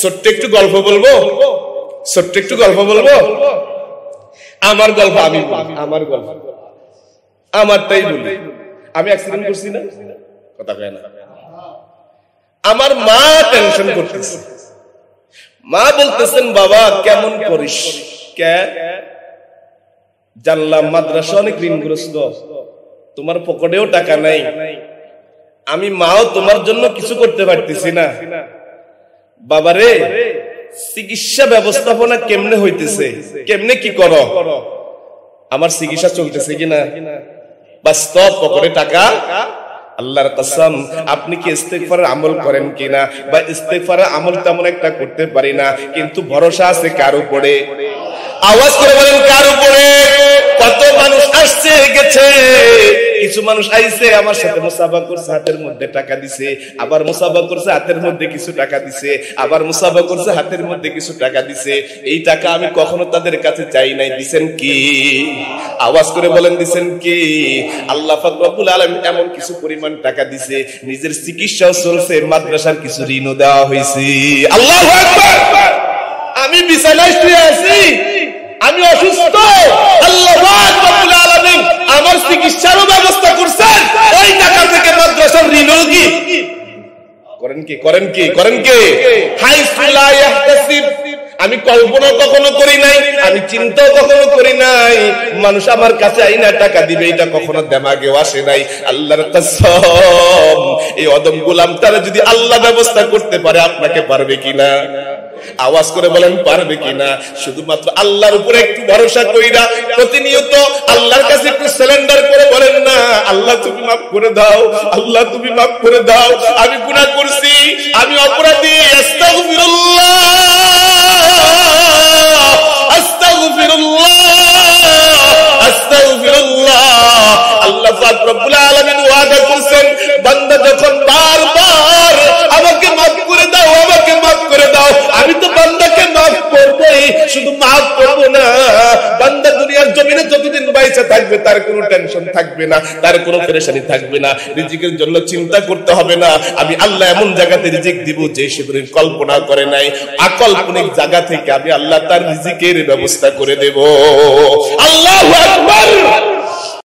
ছোট্ট একটু গল্প বলবো, ছোট্ট একটু গল্প বলবো। আমার গল্প আমি, আমার গল্প আমারটাই বলি। আমি অ্যাক্সিডেন্ট করছি না, কথা কয় না। আমার মা টেনশন করতেছে, মা বলতেছেন বাবা কেমন করিস? কে? জানলাম মাদ্রাসা অনেক ঋণগ্রস্ত, তোমার পকেটেও টাকা নাই, আমি মাও তোমার জন্য কিছু করতে পারতেছি না। বাবারে চিকিৎসা ব্যবস্থাপনা কেমনে হইতেছে, কেমনে কি করো? আমার চিকিৎসা চলতেছে কিনা? বাস্তব পকেটে টাকা? আল্লাহর কসম, আপনি কি ইস্তেগফারের আমল করেন কিনা? বা ইস্তেগফারের আমল তেমন একটা করতে পারি না, কিন্তু ভরসা আছে কার উপরে? আওয়াজ করে বলেন কার উপরে? কত মানুষ আসছে গেছে, কিছু মানুষ আইছে আমার সাথে মুসাফা করছে, হাতের মধ্যে টাকা দিছে, আবার মুসাফা করছে হাতের মধ্যে কিছু টাকা দিছে, আবার মুসাফা করছে হাতের মধ্যে কিছু টাকা দিছে। এই টাকা আমি কখনো তাদের কাছে চাই নাই, দিছেন কি? আওয়াজ করে বলেন দিছেন কি? আল্লাহ পাক রব্বুল আলামিন এমন কিছু পরিমাণ টাকা দিছে, নিজের চিকিৎসাও চলছে, মাদ্রাসার কিছু ঋণও দেওয়া হয়েছে। আল্লাহু আকবার। আমি বিছানায় শুয়ে আছি, আমি অসুস্থ, আল্লাহ রাব্বুল আলামিন আমার চিকিৎসারও ব্যবস্থা করছেন, ওই টাকা থেকে মাদ্রাসার ঋণও কি করেন কি করেন কি করেন কি? হাইসুলা ইয়াহতাসিব, আমি কল্পনা কখনো করি নাই, আমি চিন্তাও কখনো করি নাই মানুষ আমার কাছে আইনা টাকা দিবে, এটা কখনো দিমাগেও আসে নাই। আল্লাহর কসম, এই অদম গোলামটারে যদি আল্লাহ ব্যবস্থা করতে পারে, আপনাকে পারবে কিনা? আওয়াজ করে বলেন পারবে কিনা? শুধুমাত্র আল্লাহর উপরে একটু ভরসা কইরা প্রতিনিয়ত আল্লাহর কাছে একটু সারেন্ডার করে বলেন না, আল্লাহ তুমি মাফ করে দাও, আল্লাহ তুমি মাফ করে দাও, আমি গুনাহ করছি, আমি অপরাধী, আস্তাগফিরুল্লাহ আস্তাগফিরুল্লাহ আস্তাগফিরুল্লাহ। আল্লাহ পাক রব্বুল আলামিন ওয়াদা করেছেন, বান্দা যখন বারবার আমাকে মাফ করে দাও, আমাকে মাফ করে দাও, আমি তো বান্দাকে মাফ করবই, শুধু মাফ করব না, বান্দা দুনিয়ার জমিনে যতদিন বাইচা থাকবে তার কোনো টেনশন থাকবে না, তার কোনো পেরেশানি থাকবে না, রিজিকের জন্য চিন্তা করতে হবে না। আমি আল্লাহ এমন জায়গাতে রিজিক দিব যে সে কল্পনা করে নাই, আকল্পনিক জায়গা থেকে আমি আল্লাহ তার রিজিকের ব্যবস্থা করে দেব। আল্লাহু আকবার।